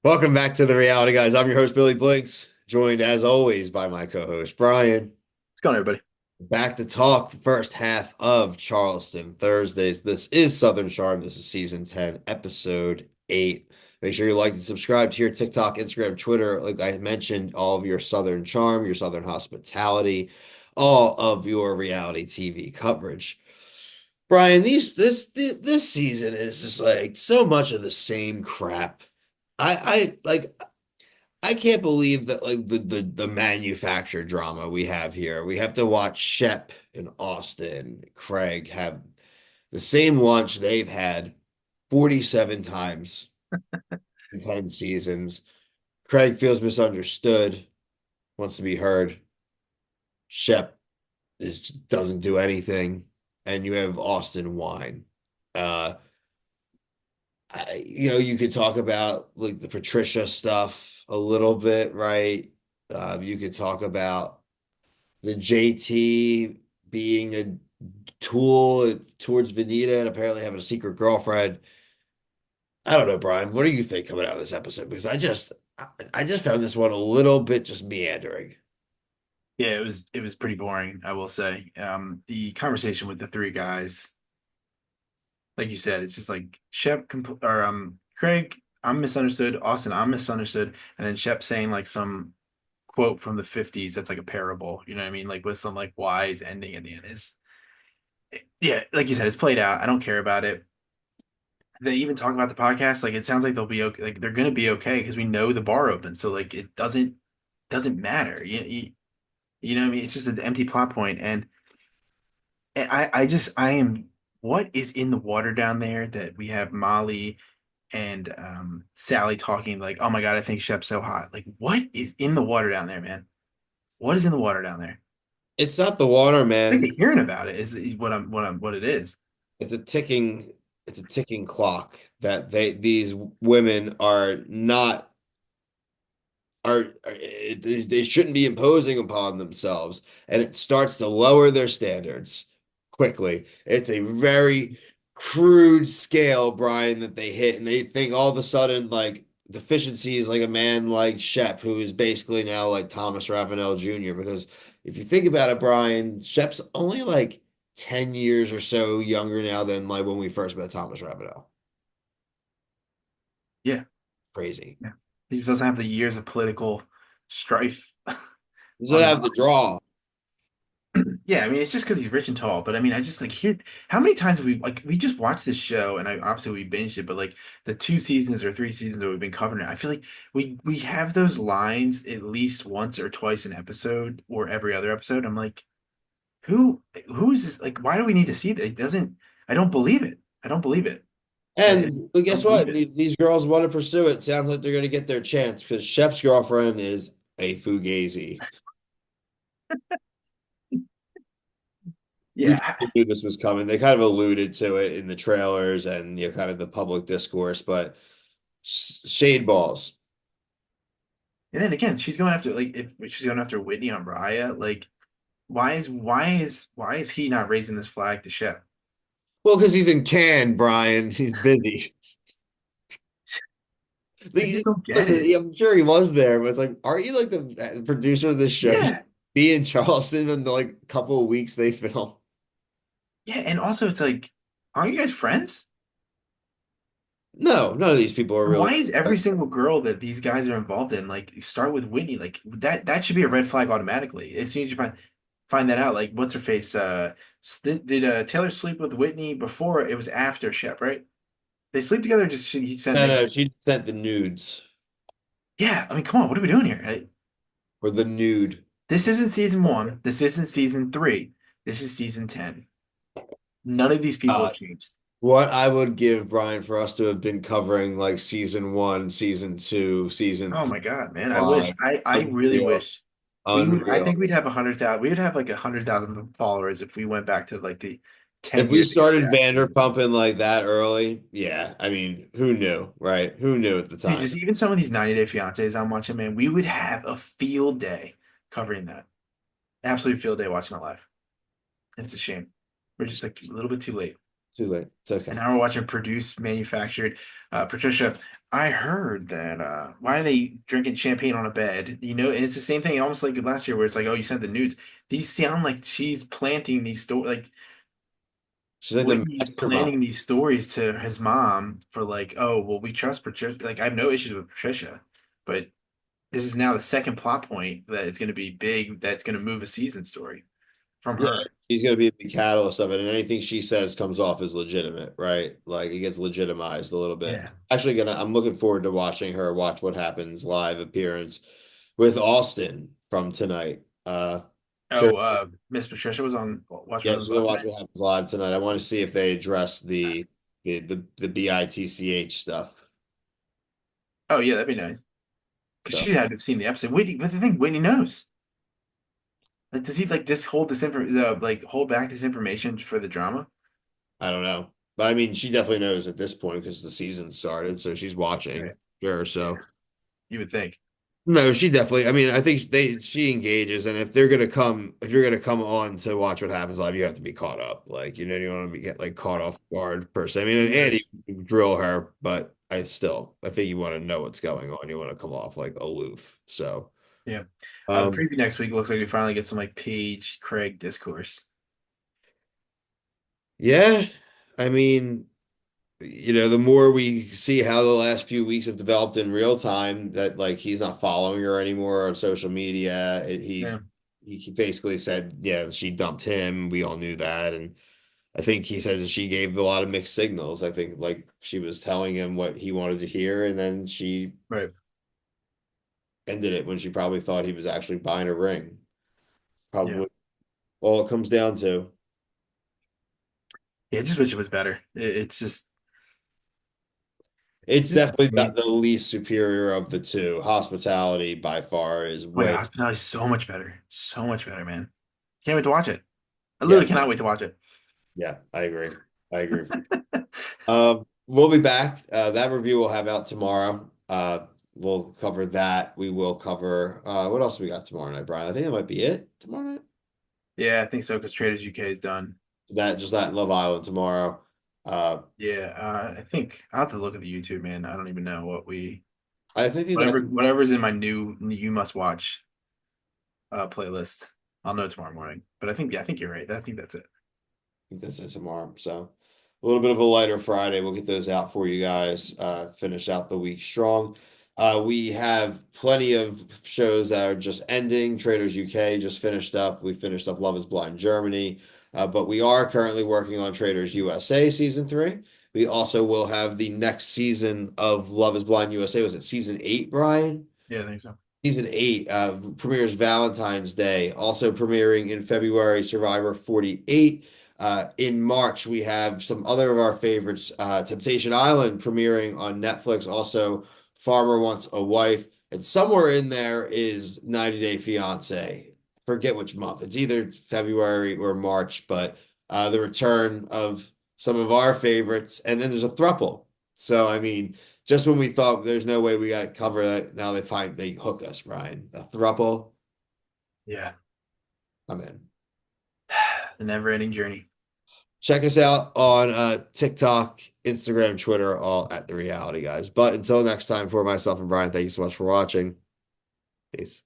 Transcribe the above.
Welcome back to the reality, guys. I'm your host, Billy Blinks, joined as always by my co-host, Brian. What's going on, everybody? Back to talk the first half of Charleston Thursdays. This is Southern Charm. This is season 10, episode 8. Make sure you like and subscribe to your TikTok, Instagram, Twitter. Like I mentioned, all of your Southern charm, your Southern hospitality, all of your reality TV coverage. Brian, this season is just like so much of the same crap. I can't believe that like the manufactured drama we have here. We have to watch Shep and Austen, Craig have the same lunch they've had 47 times in 10 seasons. Craig feels misunderstood, wants to be heard. Shep doesn't do anything, and you have Austen whine. Uh, you could talk about like the Patricia stuff a little bit, right? You could talk about the JT being a tool towards Venita and apparently having a secret girlfriend. I don't know, Brian. What do you think coming out of this episode? Because I just found this one a little bit just meandering. Yeah, it was pretty boring, I will say. The conversation with the three guys, like you said, it's just like Craig, I'm misunderstood, Austin, I'm misunderstood, and then Shep saying like some quote from the 50s that's like a parable, you know what I mean? Like with some like wise ending at the end. Is Yeah, like you said, it's played out. I don't care about it. They even talk about the podcast, like it sounds like they'll be okay, like they're gonna be okay because we know the bar open. So like it doesn't matter. You know what I mean? It's just an empty plot point. And I am, what is in the water down there that we have Molly and Sally talking like, oh my God, I think Shep's so hot. Like, what is in the water down there, man? What is in the water down there? It's not the water, I man. think hearing about it is what it is. It's a ticking, it's a ticking clock that these women are not they shouldn't be imposing upon themselves, and it starts to lower their standards quickly. It's a very crude scale, Brian, that they hit, and they think all of a sudden like deficiency is like a man like Shep, who is basically now like Thomas Ravenel Jr. Because if you think about it, Brian, Shep's only like 10 years or so younger now than like when we first met Thomas Ravenel. Yeah. Crazy. Yeah. He just doesn't have the years of political strife He doesn't on his have the draw. Yeah, I mean, it's just because he's rich and tall. But I mean, I just like hear how many times we just watched this show, and I obviously we binged it, but like the 2 seasons or 3 seasons that we've been covering it, I feel like we have those lines at least once or twice an episode or every other episode. I'm like, who is this? Like, why do we need to see that? It doesn't. I don't believe it. I don't believe it. I And but guess don't believe what? it. These girls want to pursue it. Sounds like they're going to get their chance because Shep's girlfriend is a fugazi. We Yeah, knew this was coming. They kind of alluded to it in the trailers and kind of the public discourse, but shade balls. and then again, she's going after like if she's going after Whitney on Raya, like why is he not raising this flag to Shep? Well, because he's in Cannes, Brian. He's busy. I Like, just don't get listen, it. yeah, I'm sure he was there, but it's like, aren't you like the producer of this show? Yeah. Be in Charleston in the like couple of weeks they film. Yeah, and also it's like, aren't you guys friends? No, none of these people are And really. why is every single girl that these guys are involved in like start with Whitney? Like that should be a red flag automatically. As soon as you find that out, like what's her face? Did Taylor sleep with Whitney before? It was after Shep, right? They sleep together. Just he sent No, like, no, she sent the nudes yeah. I mean, come on, what are we doing here? or the nude. This isn't season one. This isn't season three. This is season 10. None of these people Uh, have changed. what I would give Brian for us to have been covering like season one, season two, season Oh three, my God, man. I wish. five. I really Unreal. wish we would. I Unreal. think we'd have 100,000. We would have like 100,000 followers if we went back to like the If 10 we years ago. started Yeah. Vanderpumping like that early, yeah, I mean, who knew, right? Who knew at the Dude, time? just even some of these 90 Day Fiancés I'm watching, man, we would have a field day covering that. Absolute field day watching it live. And it's a shame. We're just like a little bit too late. Too late. It's And okay. now we're watching produced, manufactured. Patricia, I heard that why are they drinking champagne on a bed? And it's the same thing, almost like last year, where it's like, oh, you sent the nudes. These sound like she's planting these stories. Like She's like the Whitney's mastermind. planning these stories to his mom for like, oh, well, we trust Patricia. Like, I have no issues with Patricia, but this is now the second plot point that it's going to be big. That's going to move a season story from Yeah, her. he's gonna be the catalyst of it, and anything she says comes off as legitimate, right? Like it gets legitimized a little bit. Yeah. Actually, I'm looking forward to watching her watch what happens live appearance with Austen from tonight. Oh, Miss Patricia was on Watch What Yeah, Happens she's gonna Live watch tonight. what happens live tonight. I want to see if they address the BITCH stuff. Oh yeah, that'd be nice. Because So she had to have seen the episode. Whitney, but the thing, Whitney knows. Like, does he like this hold this info, like hold back this information for the drama? I don't know, but I mean, she definitely knows at this point because the season started, so she's watching. Right. Sure. Yeah, So you would think. no, she definitely. I mean, I think she engages, and if you're gonna come on to watch what happens live, you have to be caught up. Like, you don't want to get like caught off guard per se. I mean, and Right. Andy would drill her, but I think you want to know what's going on. You want to come off like aloof. So, Yeah. The um, preview next week looks like we finally get some like Paige Craig discourse. yeah, I mean, the more we see how the last few weeks have developed in real time, that like he's not following her anymore on social media. Yeah. He basically said, yeah, she dumped him. We all knew that, and I think he said that she gave a lot of mixed signals. I think like she was telling him what he wanted to hear, and then she Right. ended it when she probably thought he was actually buying a ring. Yeah. Probably all it comes down to. Yeah. I just wish it was better. It's Just definitely not insane. the least superior of the two. Hospitality by far is Oh yeah, way, Hospitality is so much better. So much better, man. Can't wait to watch it. I yeah, literally cannot wait to watch it. yeah, I agree. I agree. We'll be back. That review we'll have out tomorrow. We'll cover that. We will cover what else we got tomorrow night, Brian? I think that might be it tomorrow night. Yeah, I think so because Traders UK is done. That and Love Island tomorrow. Uh, Yeah, I think I'll have to look at the YouTube, man. I don't even know I think that whatever's in my new you must watch playlist. I'll know tomorrow morning. But I think you're right. I think that's it. that's it tomorrow. So a little bit of a lighter Friday. We'll get those out for you guys. Finish out the week strong. We have plenty of shows that are just ending. Traders UK just finished up. We finished up Love is Blind Germany. But we are currently working on Traders USA season 3. We also will have the next season of Love is Blind USA. Was it season 8, Brian? Yeah, I think so. Season 8 premieres Valentine's Day. Also premiering in February, Survivor 48. In March, we have some other of our favorites. Temptation Island premiering on Netflix. Also, Farmer Wants a Wife. And somewhere in there is 90 Day Fiance. Forget which month. It's either February or March, but the return of some of our favorites. And then there's a throuple. So, I mean, just when we thought there's no way we got to cover that, now they hook us, Brian. A throuple, Yeah. I'm in. The never-ending journey. Check us out on TikTok, Instagram, Twitter, all at The Reality Guys. But until next time, for myself and Brian, thank you so much for watching. Peace.